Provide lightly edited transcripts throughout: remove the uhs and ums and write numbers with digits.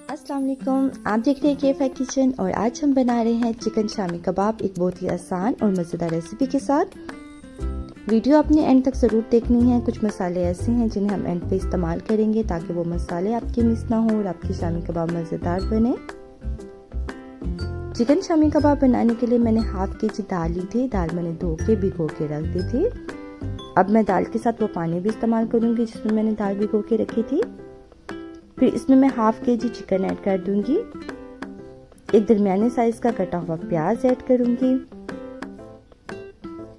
अस्सलाम वालेकुम, आप देख रहे हैं KFI किचन और आज हम बना रहे हैं चिकन शामी कबाब एक बहुत ही आसान और मज़ेदार रेसिपी के साथ। वीडियो आपने एंड तक ज़रूर देखनी है। कुछ मसाले ऐसे हैं जिन्हें हम एंड पे इस्तेमाल करेंगे ताकि वो मसाले आपके मिस ना हो और आपके शामी कबाब मज़ेदार बने। चिकन शामी कबाब बनाने के लिए मैंने हाफ केजी दाल ली थी। दाल मैंने धो के भिगो के रख दी थी। अब मैं दाल के साथ वो पानी भी इस्तेमाल करूँगी जिसमें मैंने दाल भिगो के रखी थी। फिर इसमें मैं हाफ केजी चिकन ऐड कर दूंगी। एक दरमियाने साइज का कटा हुआ प्याज ऐड करूंगी।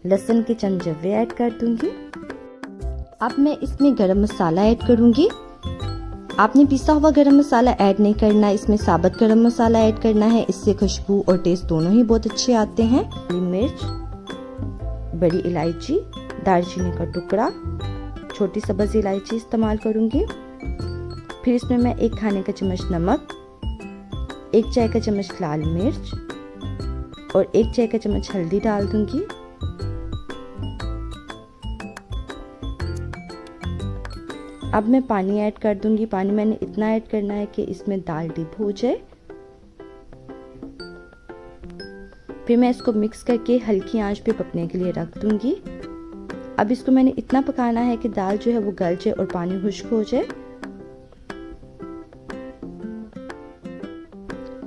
लहसुन के चंद जवे ऐड कर दूंगी। अब मैं इसमें गरम मसाला ऐड करूंगी। आपने पिसा हुआ गरम मसाला ऐड नहीं करना, इसमें साबुत गरम मसाला ऐड करना है। इससे खुशबू और टेस्ट दोनों ही बहुत अच्छे आते हैं। हरी मिर्च, बड़ी इलायची, दालचीनी का टुकड़ा, छोटी सब्ज इलायची इस्तेमाल करूंगी। फिर इसमें मैं 1 खाने का चम्मच नमक, 1 चाय का चम्मच लाल मिर्च और 1 चाय का चम्मच हल्दी डाल दूंगी। अब मैं पानी ऐड कर दूंगी। पानी मैंने इतना ऐड करना है कि इसमें दाल डिप हो जाए। फिर मैं इसको मिक्स करके हल्की आंच पे पकने के लिए रख दूंगी। अब इसको मैंने इतना पकाना है कि दाल जो है वो गल जाए और पानी खुश्क हो जाए।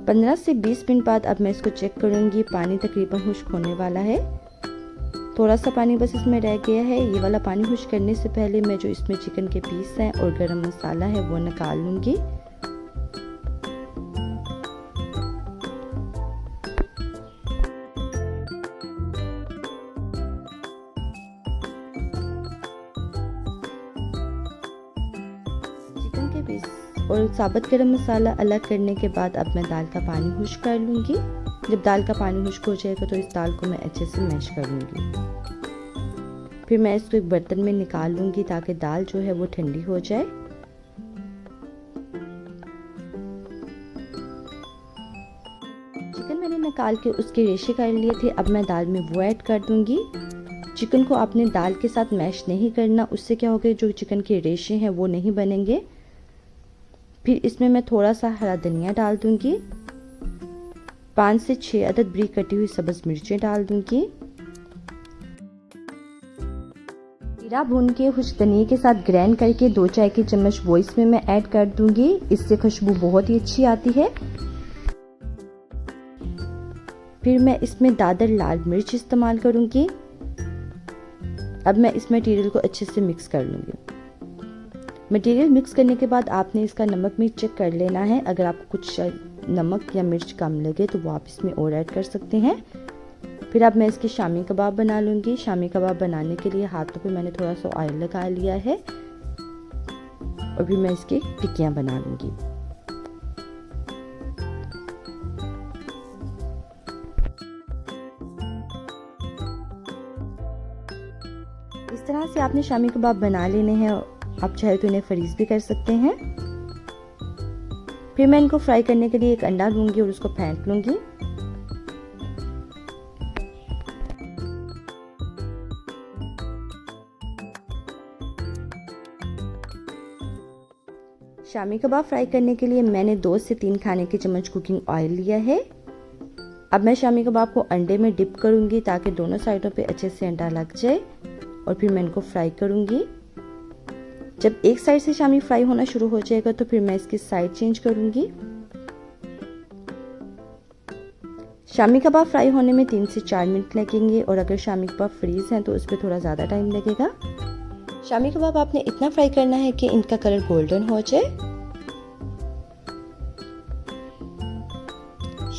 15 से 20 मिनट बाद अब मैं इसको चेक करूंगी। पानी तकरीबन खुश्क होने वाला है। थोड़ा सा पानी बस इसमें रह गया है। ये वाला पानी खुश्क करने से पहले मैं जो इसमें चिकन के पीस हैं और गरम मसाला है वो निकाल लूंगी। चिकन के पीस और साबुत गरम मसाला अलग करने के बाद अब मैं दाल का पानी खुश्क कर लूँगी। जब दाल का पानी खुश्क हो जाएगा तो इस दाल को मैं अच्छे से मैश कर लूँगी। फिर मैं इसको एक बर्तन में निकाल लूँगी ताकि दाल जो है वो ठंडी हो जाए। चिकन मैंने निकाल के उसके रेशे कर लिए थे। अब मैं दाल में वो ऐड कर दूँगी। चिकन को आपने दाल के साथ मैश नहीं करना, उससे क्या होगा जो चिकन के रेशे हैं वो नहीं बनेंगे। फिर इसमें मैं थोड़ा सा हरा धनिया डाल दूंगी। 5 से 6 अदद बारीक कटी हुई सब्ज मिर्चें डाल दूंगी। जीरा भून के खुश्क धनिया के साथ ग्राइंड करके 2 चाय के चम्मच वो इसमें मैं ऐड कर दूंगी। इससे खुशबू बहुत ही अच्छी आती है। फिर मैं इसमें दादर लाल मिर्च इस्तेमाल करूंगी। अब मैं इस मटेरियल को अच्छे से मिक्स कर लूंगी। मटेरियल मिक्स करने के बाद आपने इसका नमक मिर्च चेक कर लेना है। अगर आपको कुछ नमक या मिर्च कम लगे तो वो आप इसमें और ऐड कर सकते हैं। फिर अब मैं इसके शामी कबाब बना लूँगी। शामी कबाब बनाने के लिए हाथों पे मैंने थोड़ा सा ऑयल लगा लिया है और फिर मैं इसकी टिक्कियाँ बना लूँगी। इस तरह से आपने शामी कबाब बना लेने हैं। आप चाहे तो इन्हें फ्रीज भी कर सकते हैं। फिर मैं इनको फ्राई करने के लिए एक अंडा लूंगी और उसको फेंट लूंगी। शामी कबाब फ्राई करने के लिए मैंने 2 से 3 खाने के चम्मच कुकिंग ऑयल लिया है। अब मैं शामी कबाब को अंडे में डिप करूंगी ताकि दोनों साइडों पे अच्छे से अंडा लग जाए और फिर मैं इनको फ्राई करूंगी। जब एक साइड से शामी फ्राई होना शुरू हो जाएगा तो फिर मैं इसकी साइड चेंज करूंगी। शामी कबाब फ्राई होने में 3 से 4 मिनट लगेंगे और अगर शामी कबाब फ्रीज हैं तो उस पर थोड़ा ज़्यादा टाइम लगेगा। शामी कबाब आपने इतना फ्राई करना है कि इनका कलर गोल्डन हो जाए।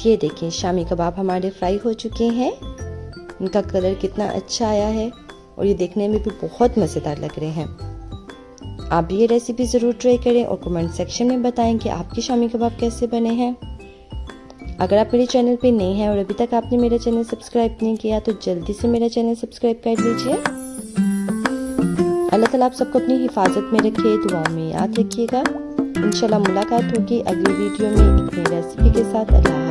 ये देखिए शामी कबाब हमारे फ्राई हो चुके हैं। इनका कलर कितना अच्छा आया है और ये देखने में भी बहुत मज़ेदार लग रहे हैं। आप भी ये रेसिपी ज़रूर ट्राई करें और कमेंट सेक्शन में बताएं कि आपके शामी कबाब कैसे बने हैं। अगर आप मेरे चैनल पे नए हैं और अभी तक आपने मेरा चैनल सब्सक्राइब नहीं किया तो जल्दी से मेरा चैनल सब्सक्राइब कर लीजिए। अल्लाह ताला आप सबको अपनी हिफाजत में रखे, दुआओं में याद रखिएगा। इंशाल्लाह मुलाकात होगी अगली वीडियो में एक नई रेसिपी के साथ। अल्लाह।